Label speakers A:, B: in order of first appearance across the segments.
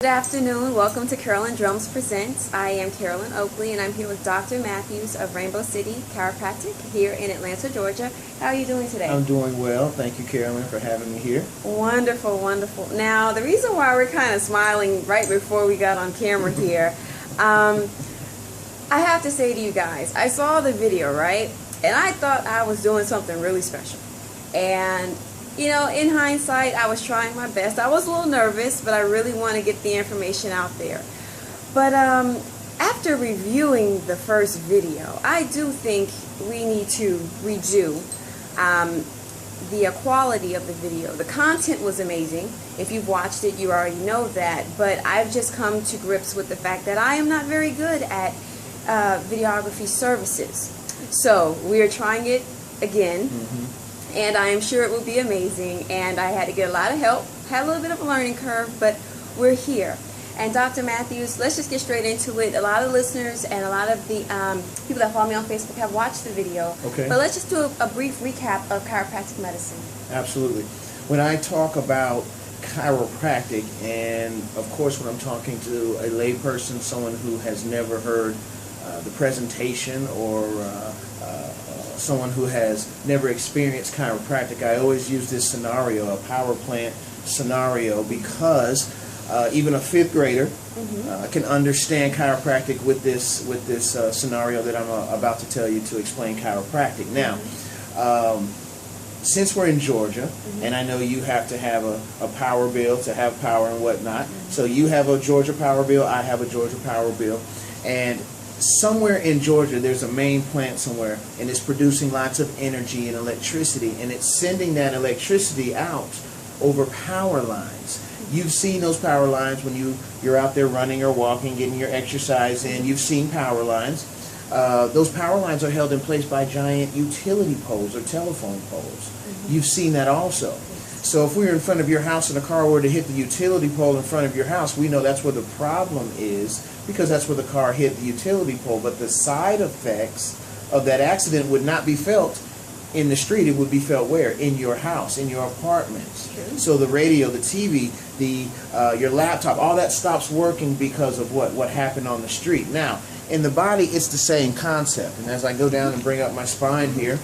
A: Good afternoon. Welcome to Carolyn Drums Presents. I am Carolyn Oakley, and I'm here with Dr. Matthews of Rainbow City Chiropractic here in Atlanta, Georgia. How are you doing today?
B: I'm doing well. Thank you, Carolyn, for having me here.
A: Wonderful, wonderful. Now, the reason why we're kind of smiling right before we got on camera here, I have to say to you guys, I saw the video, right? And I thought I was doing something really special. And you know, in hindsight, I was trying my best. I was a little nervous, but I really want to get the information out there. But after reviewing the first video, I do think we need to redo the quality of the video. The content was amazing. If you've watched it, you already know that. But I've just come to grips with the fact that I am not very good at videography services. So we are trying it again. And I am sure it will be amazing. And I had to get a lot of help, had a little bit of a learning curve, but we're here. And Dr. Matthews, let's just get straight into it. A lot of listeners and a lot of the people that follow me on Facebook have watched the video.
B: Okay.
A: But let's just do a brief recap of chiropractic medicine.
B: Absolutely. When I talk about chiropractic, and of course when I'm talking to a layperson, someone who has never heard the presentation or someone who has never experienced chiropractic, I always use this scenario, a power plant scenario, because even a fifth grader can understand chiropractic with this scenario that I'm about to tell you to explain chiropractic. Now, since we're in Georgia, and I know you have to have a power bill to have power and whatnot, so you have a Georgia power bill, I have a Georgia power bill, and somewhere in Georgia there's a main plant somewhere, and it's producing lots of energy and electricity, and it's sending that electricity out over power lines. You've seen those power lines when you're out there running or walking, getting your exercise in. You've seen power lines. Those power lines are held in place by giant utility poles or telephone poles. You've seen that also. So if we were in front of your house and a car were to hit the utility pole in front of your house, we know that's where the problem is, because that's where the car hit the utility pole. But the side effects of that accident would not be felt in the street. It would be felt where? In your house, in your apartment. So the radio, the TV, your laptop, all that stops working because of what happened on the street. Now, in the body, it's the same concept. And as I go down and bring up my spine here,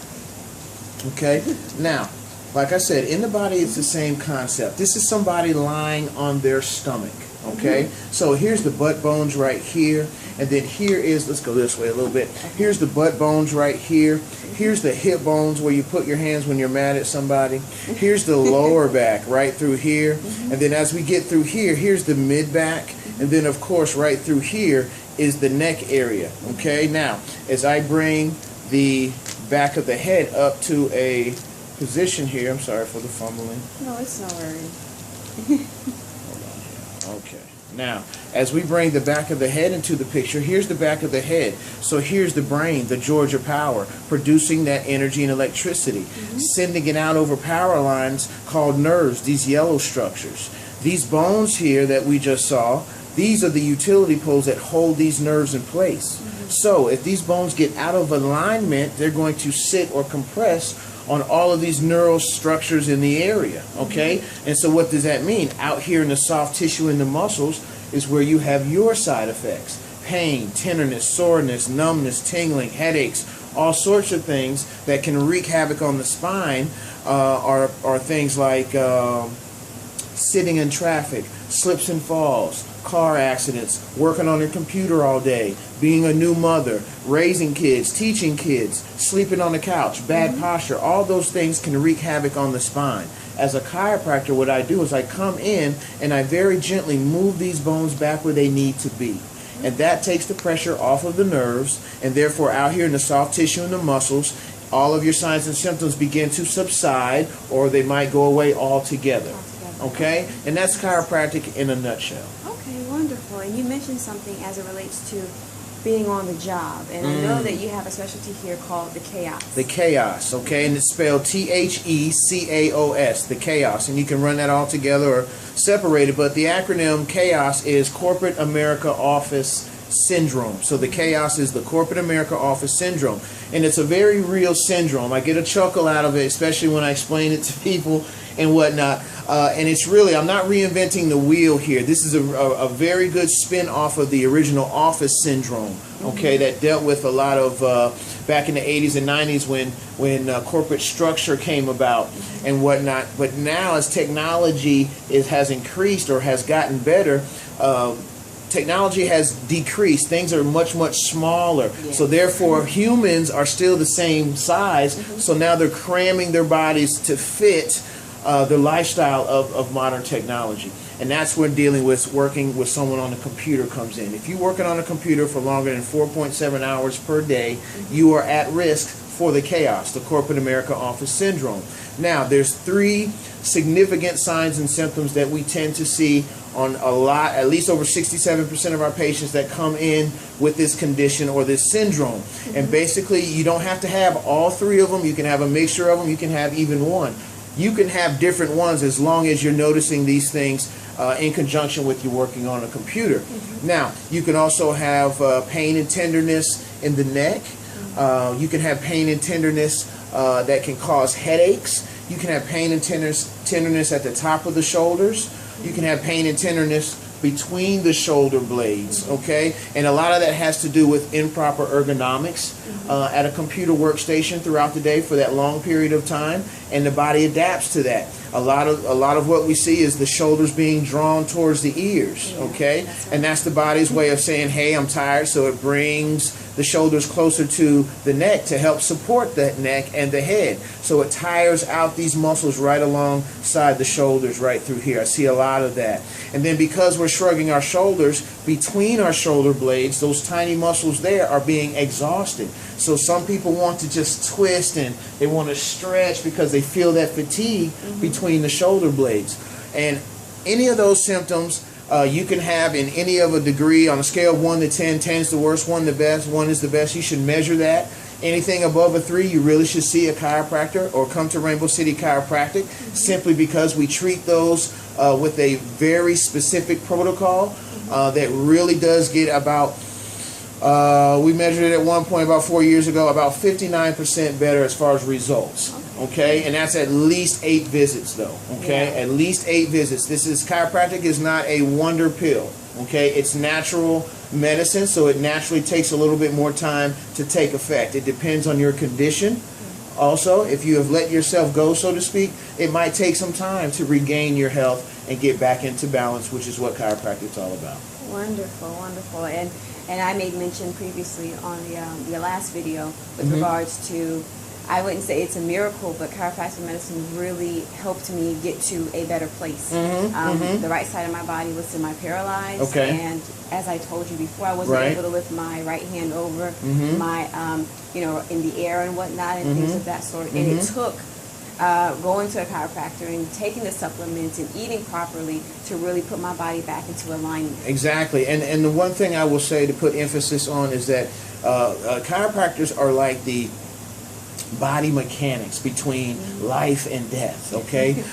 B: okay, now, like I said, in the body, it's the same concept. This is somebody lying on their stomach, okay? So here's the butt bones right here, and then here is, let's go this way a little bit. Here's the butt bones right here. Here's the hip bones where you put your hands when you're mad at somebody. Here's the lower back right through here. And then as we get through here, here's the mid back. And then, of course, right through here is the neck area, okay? Now, as I bring the back of the head up to a position here. I'm sorry for the fumbling.
A: No, it's no worry.
B: Hold on here. Okay. Now, as we bring the back of the head into the picture, here's the back of the head. So here's the brain, the Georgia power, producing that energy and electricity, sending it out over power lines called nerves, these yellow structures. These bones here that we just saw, these are the utility poles that hold these nerves in place. So if these bones get out of alignment, they're going to sit or compress on all of these neural structures in the area, okay? And so what does that mean? Out here in the soft tissue in the muscles is where you have your side effects. Pain, tenderness, soreness, numbness, tingling, headaches, all sorts of things that can wreak havoc on the spine are things like sitting in traffic, slips and falls, car accidents, working on your computer all day, being a new mother, raising kids, teaching kids, sleeping on the couch, bad posture. All those things can wreak havoc on the spine. As a chiropractor, what I do is I come in and I very gently move these bones back where they need to be. And that takes the pressure off of the nerves, and therefore out here in the soft tissue and the muscles, all of your signs and symptoms begin to subside, or they might go away altogether. Okay? And that's chiropractic in a nutshell.
A: Okay, wonderful. And you mentioned something as it relates to being on the job, and I know that you have a specialty here called the chaos.
B: The chaos, okay, and it's spelled T-H-E-C-A-O-S, the chaos, and you can run that all together or separate it, but the acronym chaos is Corporate America Office Syndrome. So the chaos is the Corporate America Office Syndrome, and it's a very real syndrome. I get a chuckle out of it, especially when I explain it to people and whatnot. And it's really, I'm not reinventing the wheel here. This is a very good spin off of the original office syndrome, okay, that dealt with a lot of, back in the 80s and 90s when corporate structure came about and whatnot. But now as technology has increased or has gotten better, technology has decreased. Things are much, much smaller. Yeah. So therefore, humans are still the same size. So now they're cramming their bodies to fit the lifestyle of modern technology. And that's when dealing with working with someone on the computer comes in. If you're working on a computer for longer than 4.7 hours per day, you are at risk for the chaos, the corporate America office syndrome. Now, there's 3 significant signs and symptoms that we tend to see on at least over 67% of our patients that come in with this condition or this syndrome. And basically, you don't have to have all 3 of them. You can have a mixture of them. You can have even one. You can have different ones as long as you're noticing these things in conjunction with you working on a computer. Now, you can also have pain and tenderness in the neck. You can have pain and tenderness that can cause headaches. You can have pain and tenderness at the top of the shoulders. You can have pain and tenderness between the shoulder blades, okay? And a lot of that has to do with improper ergonomics at a computer workstation throughout the day for that long period of time, and the body adapts to that. A lot of what we see is the shoulders being drawn towards the ears, okay? And that's the body's way of saying, hey, I'm tired, so it brings the shoulders closer to the neck to help support that neck and the head. So it tires out these muscles right alongside the shoulders right through here. I see a lot of that. And then because we're shrugging our shoulders, between our shoulder blades, those tiny muscles there are being exhausted. So some people want to just twist and they want to stretch because they feel that fatigue between the shoulder blades. And any of those symptoms you can have in any of a degree on a scale of 1 to 10. 10 is the worst, 1 the best, 1 is the best. You should measure that. Anything above a 3, you really should see a chiropractor or come to Rainbow City Chiropractic, simply because we treat those with a very specific protocol that really does get about, we measured it at one point about 4 years ago, about 59% better as far as results. Okay, and that's at least 8 visits though. Okay, at least 8 visits. Chiropractic is not a wonder pill. Okay, it's natural medicine, so it naturally takes a little bit more time to take effect. It depends on your condition. Also, if you have let yourself go, so to speak, it might take some time to regain your health and get back into balance, which is what chiropractic is all about.
A: Wonderful, wonderful. And I made mention previously on the last video with regards to, I wouldn't say it's a miracle, but chiropractic medicine really helped me get to a better place. The right side of my body was semi-paralyzed, and as I told you before, I wasn't able to lift my right hand over my, in the air and whatnot, and things of that sort. And it took going to a chiropractor and taking the supplements and eating properly to really put my body back into alignment.
B: Exactly. And the one thing I will say to put emphasis on is that chiropractors are like the body mechanics between life and death. Okay,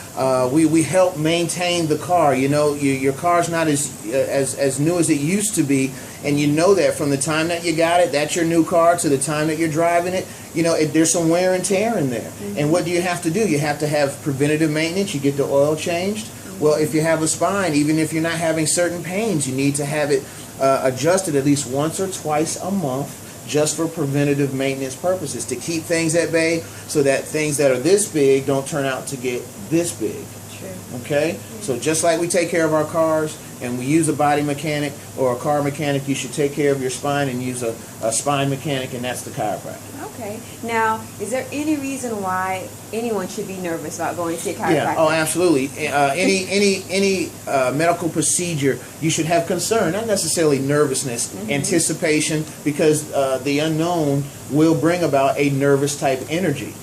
B: we help maintain the car. You know, your car's not as new as it used to be, and you know that from the time that you got it, that's your new car, to the time that you're driving it. You know, there's some wear and tear in there. And what do you have to do? You have to have preventative maintenance. You get the oil changed. Well, if you have a spine, even if you're not having certain pains, you need to have it adjusted at least once or twice a month, just for preventative maintenance purposes, to keep things at bay so that things that are this big don't turn out to get this big. True. Okay? So just like we take care of our cars and we use a body mechanic or a car mechanic, you should take care of your spine and use a spine mechanic, and that's the chiropractor.
A: Okay. Now, is there any reason why anyone should be nervous about going to see a chiropractor?
B: Yeah. Oh, absolutely. Any medical procedure, you should have concern, not necessarily nervousness, anticipation, because the unknown will bring about a nervous type energy.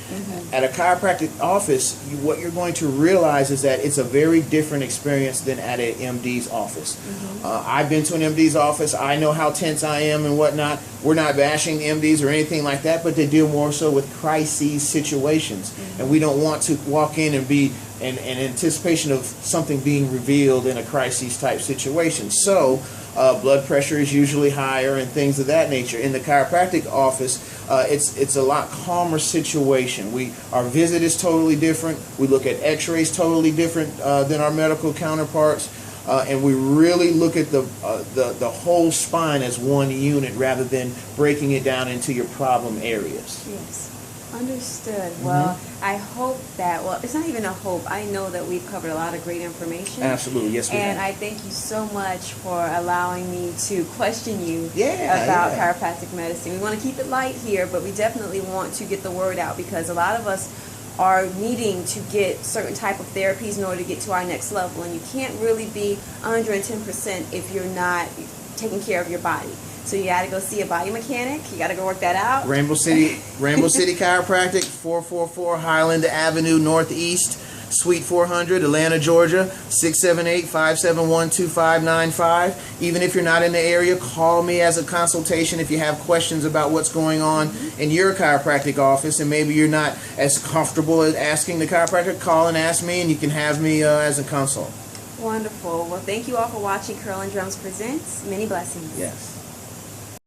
B: At a chiropractic office, what you're going to realize is that it's a very different experience than at an MD's office. I've been to an MD's office. I know how tense I am and whatnot. We're not bashing MDs or anything like that, but they deal more so with crises situations. And we don't want to walk in and be in anticipation of something being revealed in a crisis type situation. So blood pressure is usually higher and things of that nature. In the chiropractic office, it's a lot calmer situation. Our visit is totally different. We look at x-rays totally different than our medical counterparts. And we really look at the whole spine as one unit rather than breaking it down into your problem areas.
A: Yes. Understood. Well, I hope that, well, it's not even a hope. I know that we've covered a lot of great information.
B: Absolutely. Yes, we have.
A: And I thank you so much for allowing me to question you
B: yeah.
A: about chiropractic medicine. We want to keep it light here, but we definitely want to get the word out because a lot of us are needing to get certain type of therapies in order to get to our next level. And you can't really be 110% if you're not taking care of your body. So you got to go see a body mechanic. You got to go work that out.
B: Rainbow City Chiropractic, 444 Highland Avenue Northeast, Suite 400, Atlanta, Georgia, 678-571-2595. Even if you're not in the area, call me as a consultation if you have questions about what's going on in your chiropractic office, and maybe you're not as comfortable as asking the chiropractor. Call and ask me, and you can have me as a consult.
A: Wonderful. Well, thank you all for watching Curl and Drums Presents. Many blessings.
B: Yes.